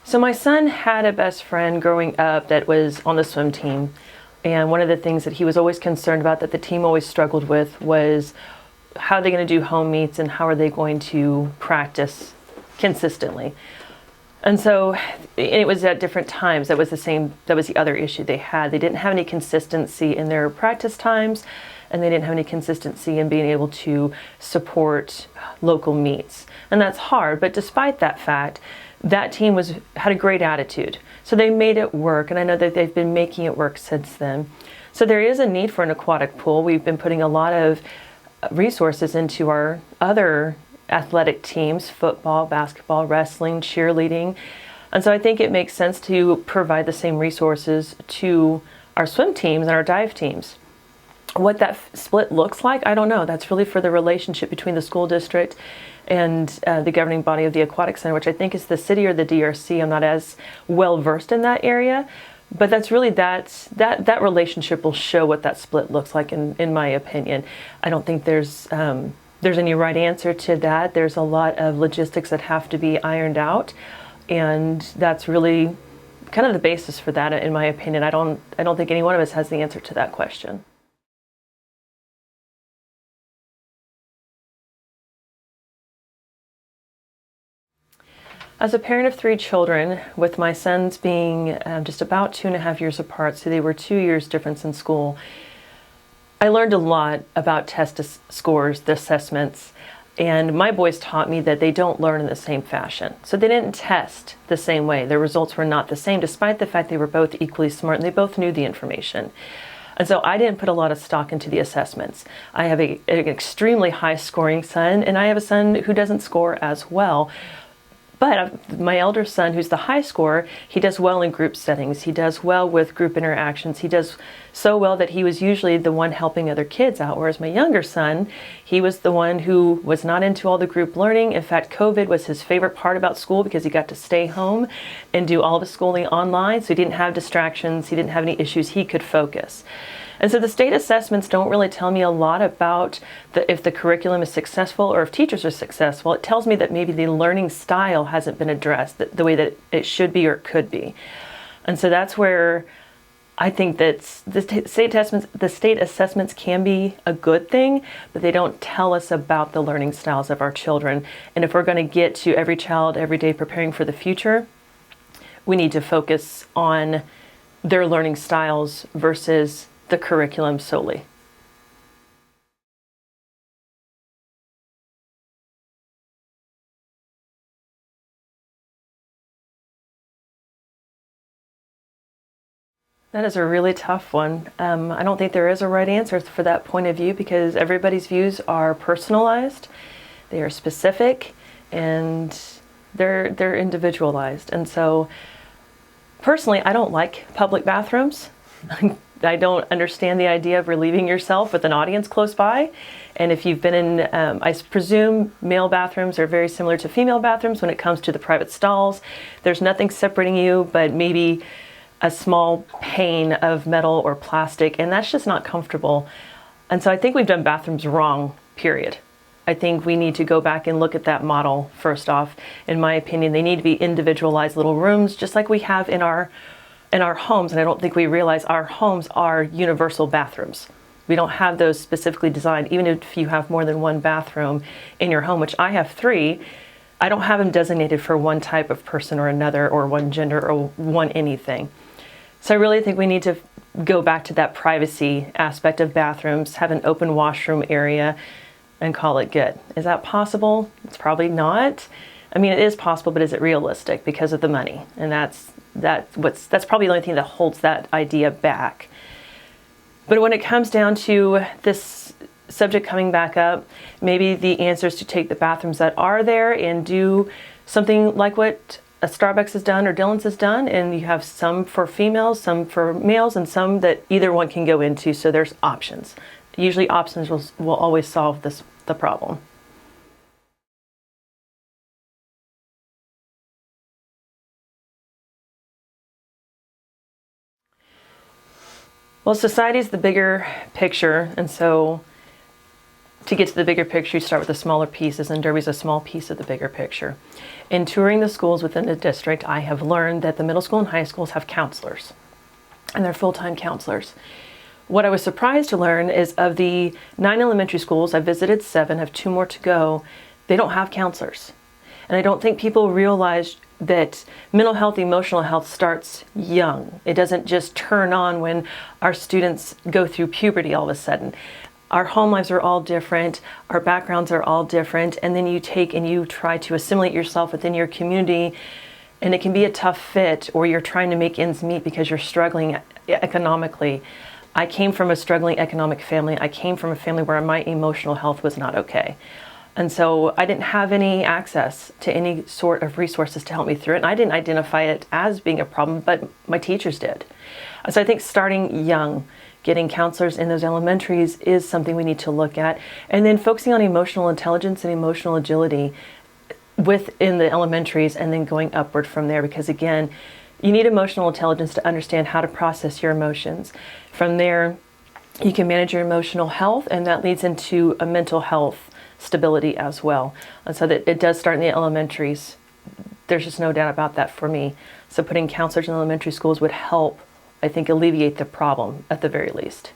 So my son had a best friend growing up that was on the swim team. And one of the things that he was always concerned about, that the team always struggled with, was how are they going to do home meets and how are they going to practice consistently. And so it was at different times. That was the other issue they had. They didn't have any consistency in their practice times, and they didn't have any consistency in being able to support local meets. And that's hard, but despite that fact, that team had a great attitude. So they made it work, and I know that they've been making it work since then. So there is a need for an aquatic pool. We've been putting a lot of resources into our other athletic teams: football, basketball, wrestling, cheerleading. And so I think it makes sense to provide the same resources to our swim teams and our dive teams. What that split looks like, I don't know. That's really for the relationship between the school district and the governing body of the Aquatic Center, which I think is the city or the DRC. I'm not as well versed in that area, but that's really that relationship will show what that split looks like, in my opinion. I don't think there's any right answer to that. There's a lot of logistics that have to be ironed out, and that's really kind of the basis for that, in my opinion. I don't think any one of us has the answer to that question. As a parent of 3 children, with my sons being just about 2.5 years apart, so they were 2 years difference in school, I learned a lot about test scores, the assessments, and my boys taught me that they don't learn in the same fashion. So they didn't test the same way. Their results were not the same, despite the fact they were both equally smart and they both knew the information. And so I didn't put a lot of stock into the assessments. I have an extremely high scoring son, and I have a son who doesn't score as well. But my elder son, who's the high scorer, he does well in group settings. He does well with group interactions. He does so well that he was usually the one helping other kids out. Whereas my younger son, he was the one who was not into all the group learning. In fact, COVID was his favorite part about school because he got to stay home and do all the schooling online. So he didn't have distractions. He didn't have any issues. He could focus. And so the state assessments don't really tell me a lot about if the curriculum is successful or if teachers are successful. It tells me that maybe the learning style hasn't been addressed the way that it should be or could be. And so that's where I think that the state assessments can be a good thing, but they don't tell us about the learning styles of our children. And if we're going to get to every child every day preparing for the future, we need to focus on their learning styles versus the curriculum solely. That is a really tough one. I don't think there is a right answer for that point of view, because everybody's views are personalized, they are specific, and they're individualized. And so personally, I don't like public bathrooms. I don't understand the idea of relieving yourself with an audience close by. And if you've been in, I presume male bathrooms are very similar to female bathrooms when it comes to the private stalls. There's nothing separating you but maybe a small pane of metal or plastic, and that's just not comfortable. And so I think we've done bathrooms wrong, period. I think we need to go back and look at that model first off. In my opinion, they need to be individualized little rooms, just like we have in our homes. And I don't think we realize our homes are universal bathrooms. We don't have those specifically designed. Even if you have more than one bathroom in your home, which I have 3, I don't have them designated for one type of person or another, or one gender, or one anything. So I really think we need to go back to that privacy aspect of bathrooms, have an open washroom area, and call it good. Is that possible? It's probably not. I mean, it is possible, but is it realistic because of the money? And that's probably the only thing that holds that idea back. But when it comes down to this subject coming back up, maybe the answer is to take the bathrooms that are there and do something like what a Starbucks has done or Dillon's has done, and you have some for females, some for males, and some that either one can go into, so there's options. Usually options will always solve the problem. Well, society is the bigger picture, and so to get to the bigger picture, you start with the smaller pieces, and Derby's a small piece of the bigger picture. In touring the schools within the district, I have learned that the middle school and high schools have counselors, and they're full-time counselors. What I was surprised to learn is of the 9 elementary schools, I visited 7, have 2 more to go, they don't have counselors. And I don't think people realize that mental health, emotional health starts young. It doesn't just turn on when our students go through puberty all of a sudden. Our home lives are all different, our backgrounds are all different, and then you take and you try to assimilate yourself within your community, and it can be a tough fit, or you're trying to make ends meet because you're struggling economically. I came from a struggling economic family. I came from a family where my emotional health was not okay. And so I didn't have any access to any sort of resources to help me through it. And I didn't identify it as being a problem, but my teachers did. So I think starting young, getting counselors in those elementaries is something we need to look at. And then focusing on emotional intelligence and emotional agility within the elementaries, and then going upward from there. Because again, you need emotional intelligence to understand how to process your emotions. From there, you can manage your emotional health, and that leads into a mental health stability as well. And so that it does start in the elementaries. There's just no doubt about that for me. So putting counselors in elementary schools would help, I think, alleviate the problem at the very least.